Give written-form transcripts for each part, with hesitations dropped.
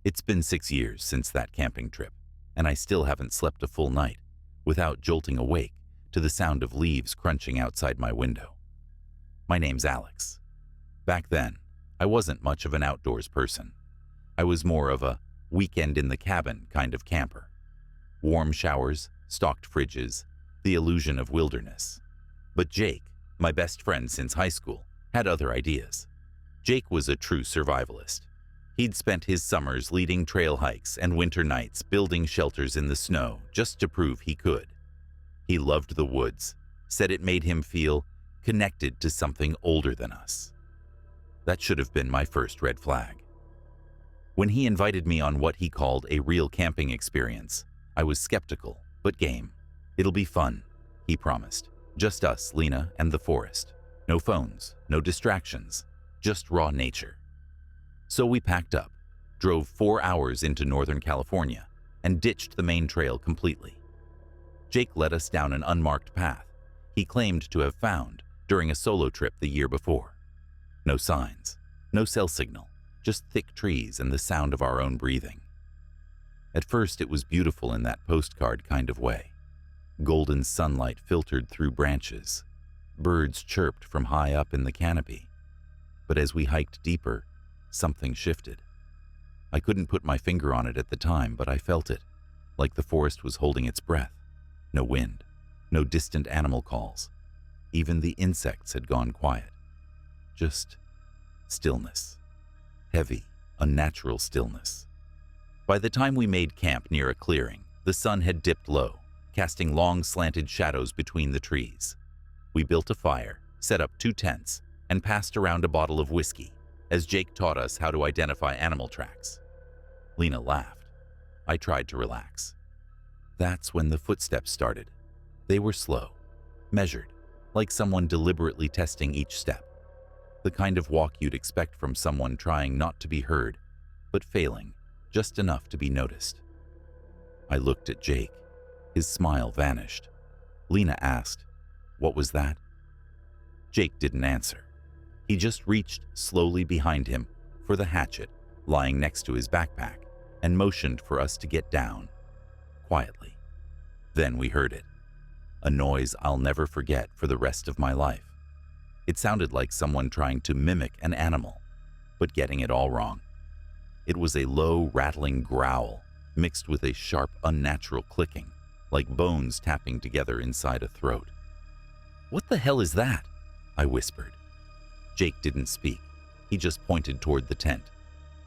It's been 6 years since that camping trip, and I still haven't slept a full night without jolting awake to the sound of leaves crunching outside my window. My name's Alex. Back then, I wasn't much of an outdoors person. I was more of a weekend in the cabin kind of camper. Warm showers, stocked fridges, the illusion of wilderness. But Jake, my best friend since high school, had other ideas. Jake was a true survivalist. He'd spent his summers leading trail hikes and winter nights building shelters in the snow just to prove he could. He loved the woods, said it made him feel connected to something older than us. That should have been my first red flag. When he invited me on what he called a real camping experience, I was skeptical, but game. It'll be fun, he promised. Just us, Lena, and the forest. No phones, no distractions, just raw nature. So we packed up, drove 4 hours into Northern California, and ditched the main trail completely. Jake led us down an unmarked path he claimed to have found during a solo trip the year before. No signs, no cell signal, just thick trees and the sound of our own breathing. At first, it was beautiful in that postcard kind of way. Golden sunlight filtered through branches. Birds chirped from high up in the canopy. But as we hiked deeper, something shifted. I couldn't put my finger on it at the time, but I felt it, like the forest was holding its breath. No wind, no distant animal calls. Even the insects had gone quiet. Just stillness. Heavy, unnatural stillness. By the time we made camp near a clearing, the sun had dipped low, casting long slanted shadows between the trees. We built a fire, set up 2 tents, and passed around a bottle of whiskey, as Jake taught us how to identify animal tracks. Lena laughed. I tried to relax. That's when the footsteps started. They were slow, measured, like someone deliberately testing each step. The kind of walk you'd expect from someone trying not to be heard, but failing just enough to be noticed. I looked at Jake. His smile vanished. Lena asked, "What was that?" Jake didn't answer. He just reached slowly behind him for the hatchet lying next to his backpack and motioned for us to get down, quietly. Then we heard it. A noise I'll never forget for the rest of my life. It sounded like someone trying to mimic an animal, but getting it all wrong. It was a low, rattling growl mixed with a sharp, unnatural clicking, like bones tapping together inside a throat. "What the hell is that?" I whispered. Jake didn't speak. He just pointed toward the tent.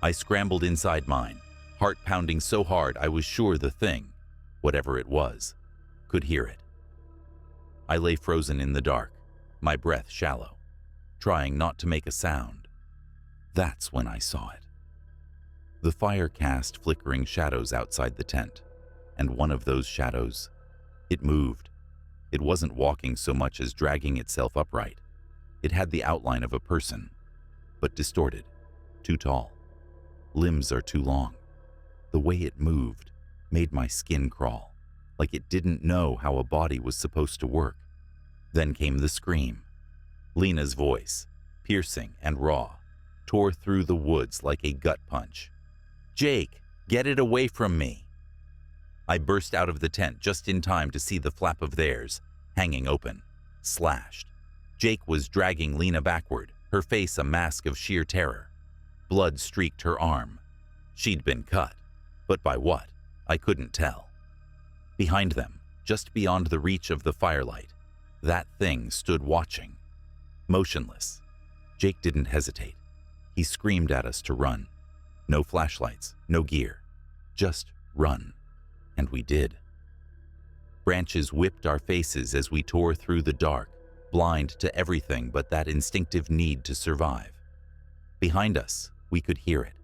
I scrambled inside mine, heart pounding so hard I was sure the thing, whatever it was, could hear it. I lay frozen in the dark, my breath shallow, trying not to make a sound. That's when I saw it. The fire cast flickering shadows outside the tent, and one of those shadows, it moved. It wasn't walking so much as dragging itself upright. It had the outline of a person, but distorted, too tall. Limbs are too long. The way it moved made my skin crawl, like it didn't know how a body was supposed to work. Then came the scream. Lena's voice, piercing and raw, tore through the woods like a gut punch. "Jake, get it away from me!" I burst out of the tent just in time to see the flap of theirs, hanging open, slashed. Jake was dragging Lena backward, her face a mask of sheer terror. Blood streaked her arm. She'd been cut, but by what? I couldn't tell. Behind them, just beyond the reach of the firelight, that thing stood watching, motionless. Jake didn't hesitate. He screamed at us to run. No flashlights, no gear, just run. And we did. Branches whipped our faces as we tore through the dark, blind to everything but that instinctive need to survive. Behind us, we could hear it.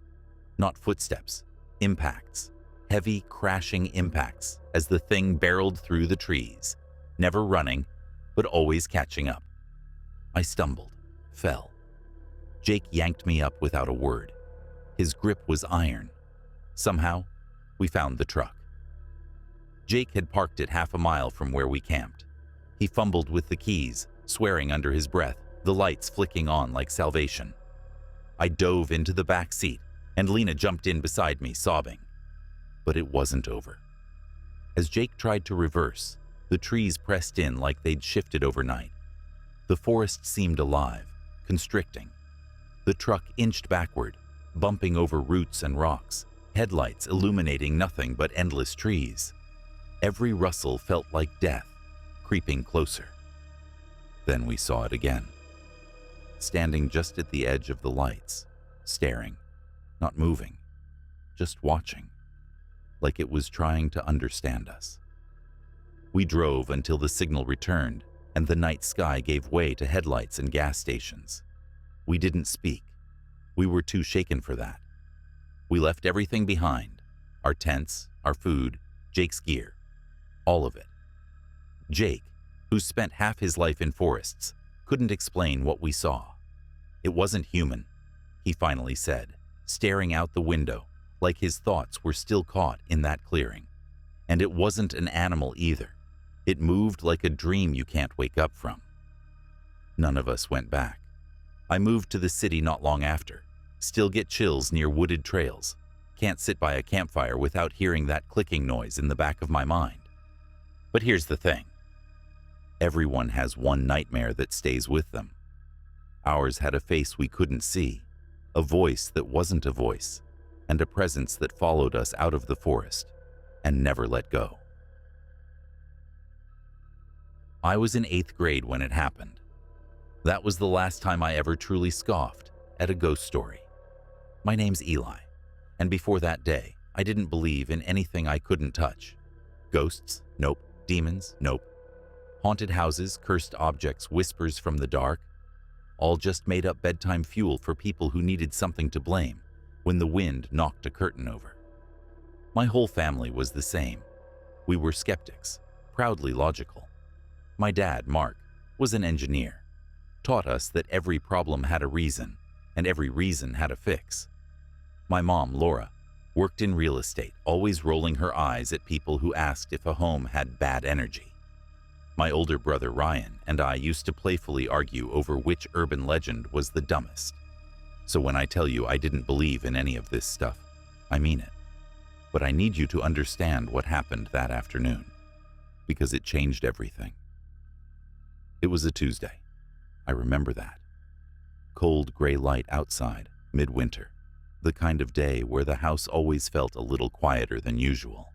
Not footsteps, impacts, heavy crashing impacts as the thing barreled through the trees, never running, but always catching up. I stumbled, fell. Jake yanked me up without a word. His grip was iron. Somehow, we found the truck. Jake had parked it half a mile from where we camped. He fumbled with the keys, swearing under his breath, the lights flicking on like salvation. I dove into the back seat, and Lena jumped in beside me, sobbing. But it wasn't over. As Jake tried to reverse, the trees pressed in like they'd shifted overnight. The forest seemed alive, constricting. The truck inched backward, bumping over roots and rocks, headlights illuminating nothing but endless trees. Every rustle felt like death, creeping closer. Then we saw it again. Standing just at the edge of the lights, staring, not moving, just watching, like it was trying to understand us. We drove until the signal returned and the night sky gave way to headlights and gas stations. We didn't speak. We were too shaken for that. We left everything behind, our tents, our food, Jake's gear, all of it. Jake, who spent half his life in forests, couldn't explain what we saw. It wasn't human, he finally said, staring out the window like his thoughts were still caught in that clearing. And it wasn't an animal either. It moved like a dream you can't wake up from. None of us went back. I moved to the city not long after. Still get chills near wooded trails. Can't sit by a campfire without hearing that clicking noise in the back of my mind. But here's the thing. Everyone has one nightmare that stays with them. Ours had a face we couldn't see, a voice that wasn't a voice, and a presence that followed us out of the forest and never let go. I was in 8th grade when it happened. That was the last time I ever truly scoffed at a ghost story. My name's Eli, and before that day, I didn't believe in anything I couldn't touch. Ghosts? Nope. Demons? Nope. Haunted houses, cursed objects, whispers from the dark? All just made up bedtime fuel for people who needed something to blame when the wind knocked a curtain over. My whole family was the same. We were skeptics, proudly logical. My dad, Mark, was an engineer, taught us that every problem had a reason and every reason had a fix. My mom, Laura, worked in real estate, always rolling her eyes at people who asked if a home had bad energy. My older brother, Ryan, and I used to playfully argue over which urban legend was the dumbest. So when I tell you I didn't believe in any of this stuff, I mean it. But I need you to understand what happened that afternoon, because it changed everything. It was a Tuesday. I remember that. Cold gray light outside, midwinter. The kind of day where the house always felt a little quieter than usual.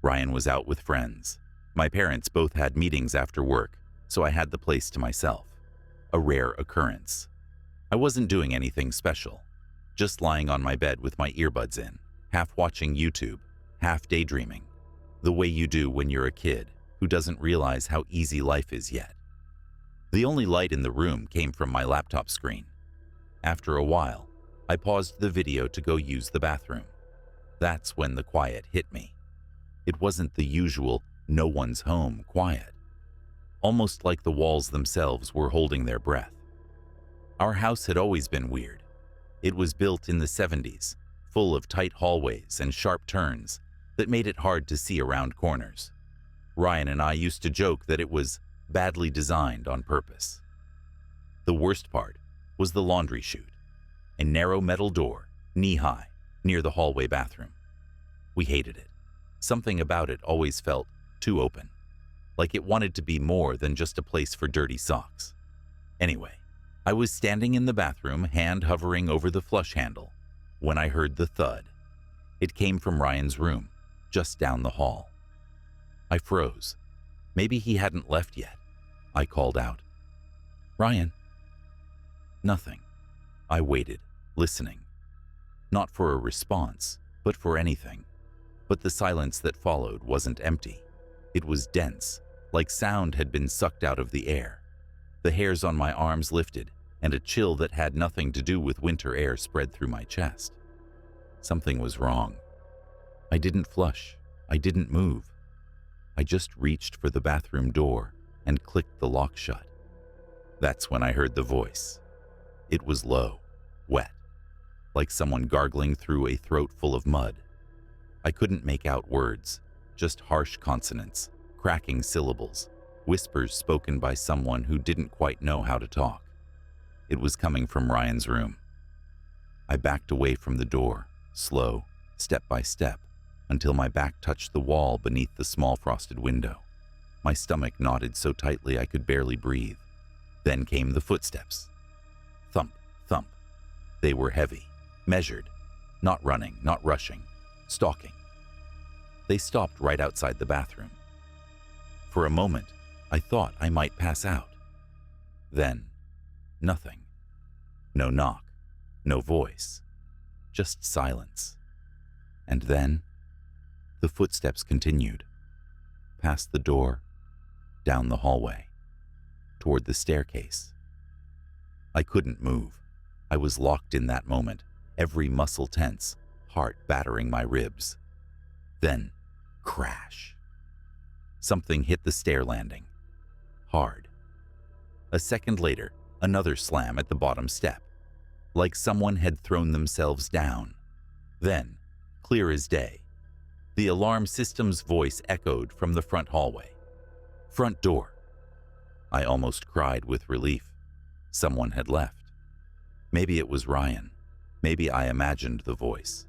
Ryan was out with friends. My parents both had meetings after work, so I had the place to myself. A rare occurrence. I wasn't doing anything special, just lying on my bed with my earbuds in, half watching YouTube, half daydreaming, the way you do when you're a kid who doesn't realize how easy life is yet. The only light in the room came from my laptop screen. After a while, I paused the video to go use the bathroom. That's when the quiet hit me. It wasn't the usual no one's home quiet. Almost like the walls themselves were holding their breath. Our house had always been weird. It was built in the 70s, full of tight hallways and sharp turns that made it hard to see around corners. Ryan and I used to joke that it was badly designed on purpose. The worst part was the laundry chute, a narrow metal door, knee-high, near the hallway bathroom. We hated it. Something about it always felt too open, like it wanted to be more than just a place for dirty socks. Anyway, I was standing in the bathroom, hand hovering over the flush handle, when I heard the thud. It came from Ryan's room, just down the hall. I froze. Maybe he hadn't left yet. I called out, "Ryan." Nothing. I waited, listening. Not for a response, but for anything. But the silence that followed wasn't empty. It was dense, like sound had been sucked out of the air. The hairs on my arms lifted, and a chill that had nothing to do with winter air spread through my chest. Something was wrong. I didn't flush. I didn't move. I just reached for the bathroom door and clicked the lock shut. That's when I heard the voice. It was low, wet, like someone gargling through a throat full of mud. I couldn't make out words, just harsh consonants, cracking syllables, whispers spoken by someone who didn't quite know how to talk. It was coming from Ryan's room. I backed away from the door, slow, step by step, until my back touched the wall beneath the small frosted window. My stomach knotted so tightly I could barely breathe. Then came the footsteps. Thump, thump. They were heavy, measured, not running, not rushing, stalking. They stopped right outside the bathroom. For a moment, I thought I might pass out. Then, nothing. No knock, no voice, just silence. And then, the footsteps continued, past the door, down the hallway, toward the staircase. I couldn't move. I was locked in that moment, every muscle tense, heart battering my ribs. Then, crash. Something hit the stair landing. Hard. A second later, another slam at the bottom step, like someone had thrown themselves down. Then, clear as day, the alarm system's voice echoed from the front hallway. Front door. I almost cried with relief. Someone had left. Maybe it was Ryan. Maybe I imagined the voice.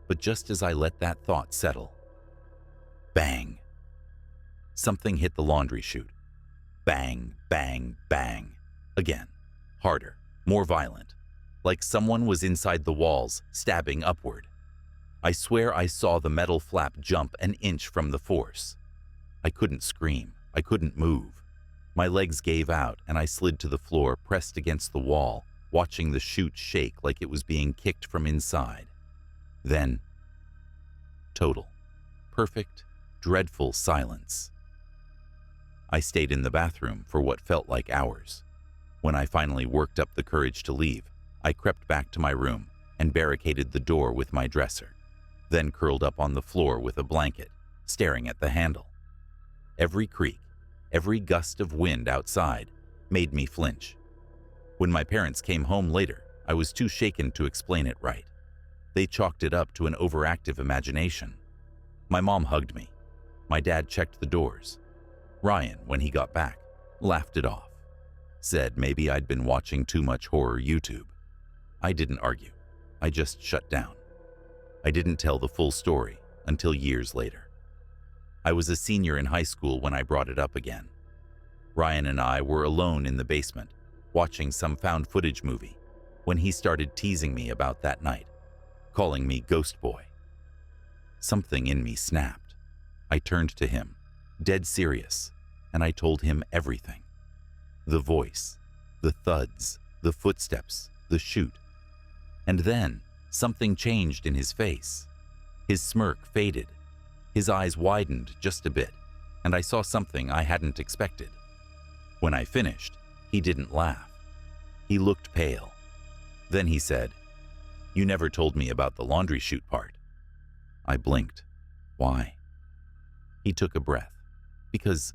But just as I let that thought settle, bang! Something hit the laundry chute. Bang, bang, bang. Again, harder, more violent, like someone was inside the walls, stabbing upward. I swear I saw the metal flap jump an inch from the force. I couldn't scream. I couldn't move. My legs gave out and I slid to the floor, pressed against the wall, watching the chute shake like it was being kicked from inside. Then, total, perfect, dreadful silence. I stayed in the bathroom for what felt like hours. When I finally worked up the courage to leave, I crept back to my room and barricaded the door with my dresser, then curled up on the floor with a blanket, staring at the handle. Every creak, every gust of wind outside made me flinch. When my parents came home later, I was too shaken to explain it right. They chalked it up to an overactive imagination. My mom hugged me. My dad checked the doors. Ryan, when he got back, laughed it off. Said maybe I'd been watching too much horror YouTube. I didn't argue. I just shut down. I didn't tell the full story until years later. I was a senior in high school when I brought it up again. Ryan and I were alone in the basement, watching some found footage movie, when he started teasing me about that night, calling me Ghost Boy. Something in me snapped. I turned to him, dead serious, and I told him everything. The voice, the thuds, the footsteps, the chute. And then, something changed in his face. His smirk faded. His eyes widened just a bit, and I saw something I hadn't expected. When I finished, he didn't laugh. He looked pale. Then he said, "You never told me about the laundry chute part." I blinked. Why? He took a breath. Because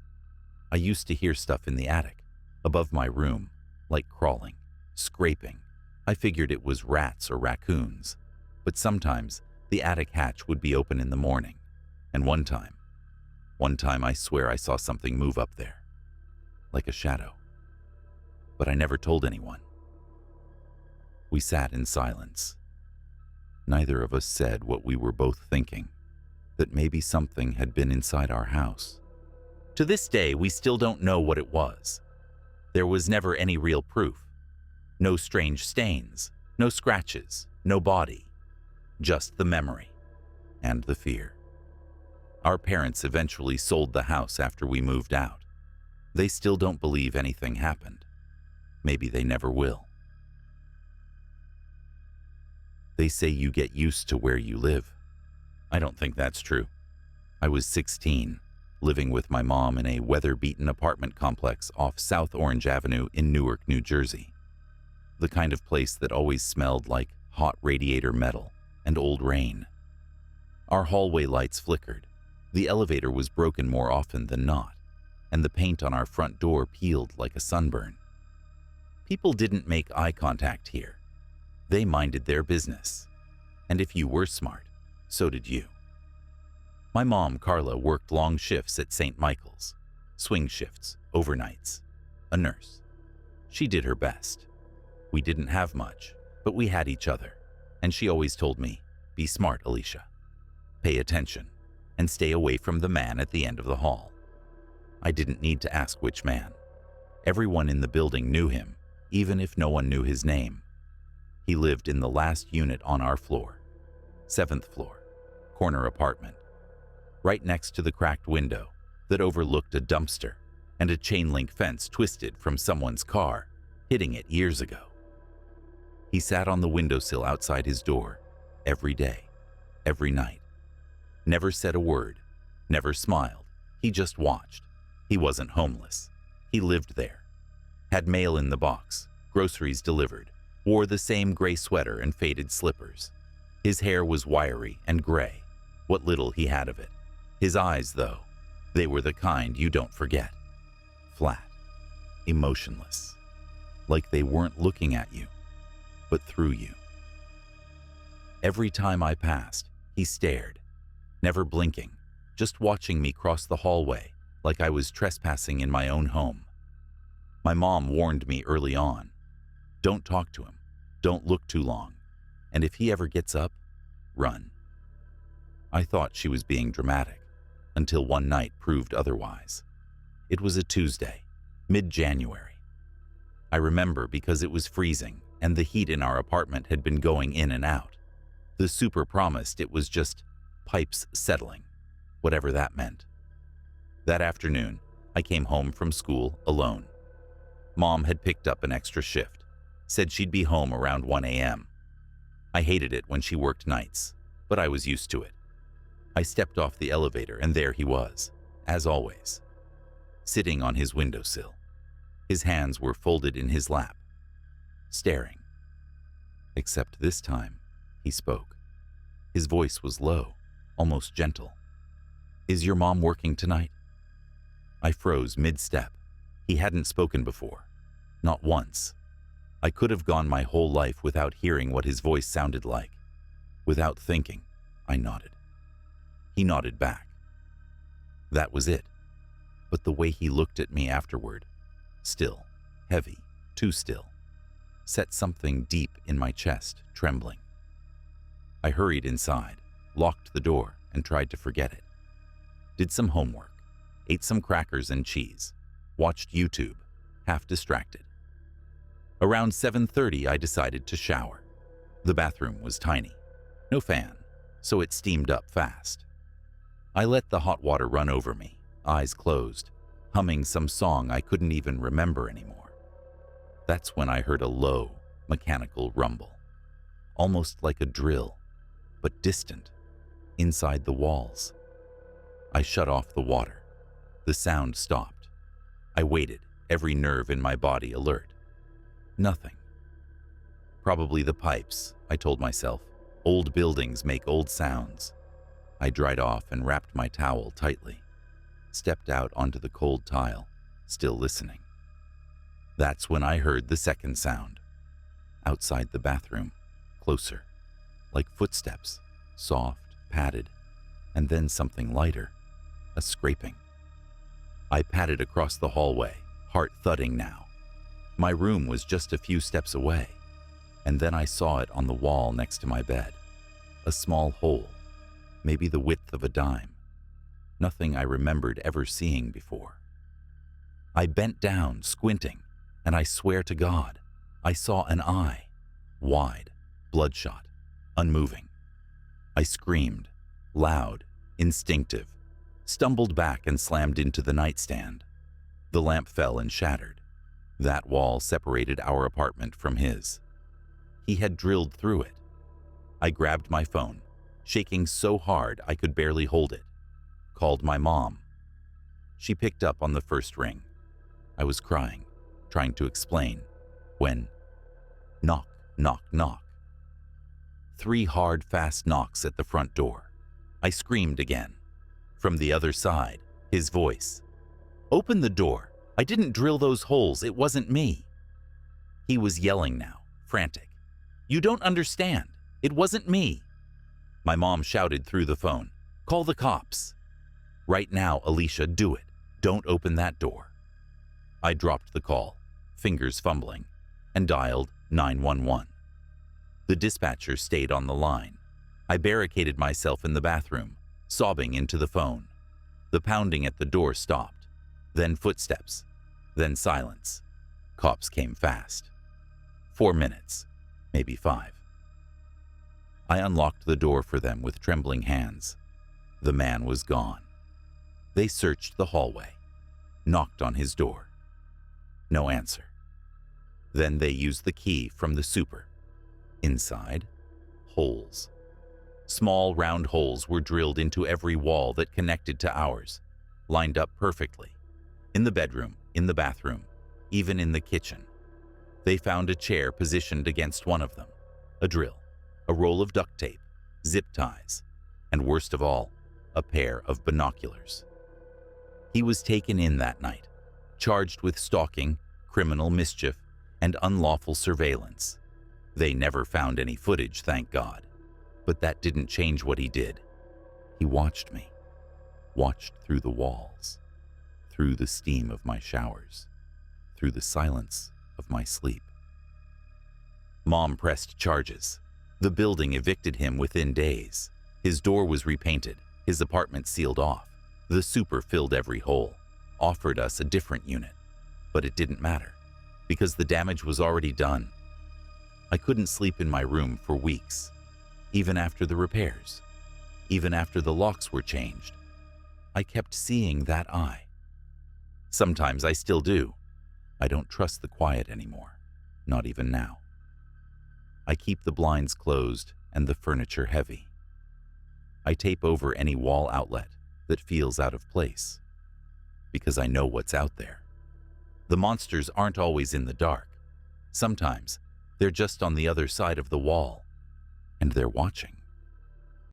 I used to hear stuff in the attic, above my room, like crawling, scraping. I figured it was rats or raccoons. But sometimes the attic hatch would be open in the morning. And one time I swear I saw something move up there, like a shadow. But I never told anyone. We sat in silence. Neither of us said what we were both thinking, that maybe something had been inside our house. To this day, we still don't know what it was. There was never any real proof. No strange stains, no scratches, no body. Just the memory and the fear. Our parents eventually sold the house after we moved out. They still don't believe anything happened. Maybe they never will. They say you get used to where you live. I don't think that's true. I was 16, living with my mom in a weather-beaten apartment complex off South Orange Avenue in Newark, New Jersey. The kind of place that always smelled like hot radiator metal and old rain. Our hallway lights flickered. The elevator was broken more often than not, and the paint on our front door peeled like a sunburn. People didn't make eye contact here. They minded their business. And if you were smart, so did you. My mom, Carla, worked long shifts at St. Michael's, swing shifts, overnights, a nurse. She did her best. We didn't have much, but we had each other. And she always told me, "Be smart, Alicia. Pay attention, and stay away from the man at the end of the hall." I didn't need to ask which man. Everyone in the building knew him, even if no one knew his name. He lived in the last unit on our floor, 7th floor, corner apartment, right next to the cracked window that overlooked a dumpster and a chain-link fence twisted from someone's car, hitting it years ago. He sat on the windowsill outside his door every day, every night. Never said a word, never smiled. He just watched. He wasn't homeless. He lived there. Had mail in the box, groceries delivered, wore the same gray sweater and faded slippers. His hair was wiry and gray, what little he had of it. His eyes, though, they were the kind you don't forget. Flat, emotionless, like they weren't looking at you, but through you. Every time I passed, he stared, never blinking, just watching me cross the hallway like I was trespassing in my own home. My mom warned me early on, don't talk to him, don't look too long, and if he ever gets up, run. I thought she was being dramatic, until one night proved otherwise. It was a Tuesday, mid-January. I remember because it was freezing and the heat in our apartment had been going in and out. The super promised it was just pipes settling, whatever that meant. That afternoon, I came home from school alone. Mom had picked up an extra shift, said she'd be home around 1 a.m. I hated it when she worked nights, but I was used to it. I stepped off the elevator and there he was, as always, sitting on his windowsill. His hands were folded in his lap, staring. Except this time, he spoke. His voice was low, almost gentle. "Is your mom working tonight?" I froze mid-step. He hadn't spoken before, not once. I could have gone my whole life without hearing what his voice sounded like. Without thinking, I nodded. He nodded back. That was it. But the way he looked at me afterward, still, heavy, too still, set something deep in my chest, trembling. I hurried inside, locked the door, and tried to forget it. Did some homework, ate some crackers and cheese, watched YouTube, half distracted. Around 7:30, I decided to shower. The bathroom was tiny, no fan, so it steamed up fast. I let the hot water run over me, eyes closed, humming some song I couldn't even remember anymore. That's when I heard a low, mechanical rumble, almost like a drill, but distant, inside the walls. I shut off the water. The sound stopped. I waited, every nerve in my body alert. Nothing. Probably the pipes, I told myself. Old buildings make old sounds. I dried off and wrapped my towel tightly, stepped out onto the cold tile, still listening. That's when I heard the second sound. Outside the bathroom, closer, like footsteps, soft, padded, and then something lighter, a scraping. I padded across the hallway, heart thudding now. My room was just a few steps away, and then I saw it on the wall next to my bed. A small hole, maybe the width of a dime. Nothing I remembered ever seeing before. I bent down, squinting, and I swear to God, I saw an eye, wide, bloodshot, unmoving. I screamed, loud, instinctive, stumbled back and slammed into the nightstand. The lamp fell and shattered. That wall separated our apartment from his. He had drilled through it. I grabbed my phone, shaking so hard I could barely hold it. Called my mom. She picked up on the first ring. I was crying, trying to explain, when knock, knock, knock. 3 hard, fast knocks at the front door. I screamed again. From the other side, his voice. "Open the door. I didn't drill those holes. It wasn't me." He was yelling now, frantic. "You don't understand. It wasn't me." My mom shouted through the phone, "Call the cops." "Right now, Alicia, do it. Don't open that door." I dropped the call, fingers fumbling, and dialed 911. The dispatcher stayed on the line. I barricaded myself in the bathroom, sobbing into the phone. The pounding at the door stopped. Then footsteps. Then silence. Cops came fast. 4 minutes, maybe 5. I unlocked the door for them with trembling hands. The man was gone. They searched the hallway, knocked on his door. No answer. Then they used the key from the super. Inside, holes. Small round holes were drilled into every wall that connected to ours, lined up perfectly. In the bedroom, in the bathroom, even in the kitchen. They found a chair positioned against one of them, a drill, a roll of duct tape, zip ties, and worst of all, a pair of binoculars. He was taken in that night, charged with stalking, criminal mischief, and unlawful surveillance. They never found any footage, thank God. But that didn't change what he did. He watched me, watched through the walls, through the steam of my showers, through the silence of my sleep. Mom pressed charges. The building evicted him within days. His door was repainted, his apartment sealed off. The super filled every hole, offered us a different unit. But it didn't matter, because the damage was already done. I couldn't sleep in my room for weeks, even after the repairs, even after the locks were changed. I kept seeing that eye. Sometimes I still do. I don't trust the quiet anymore, not even now. I keep the blinds closed and the furniture heavy. I tape over any wall outlet that feels out of place, because I know what's out there. The monsters aren't always in the dark. Sometimes they're just on the other side of the wall, and they're watching.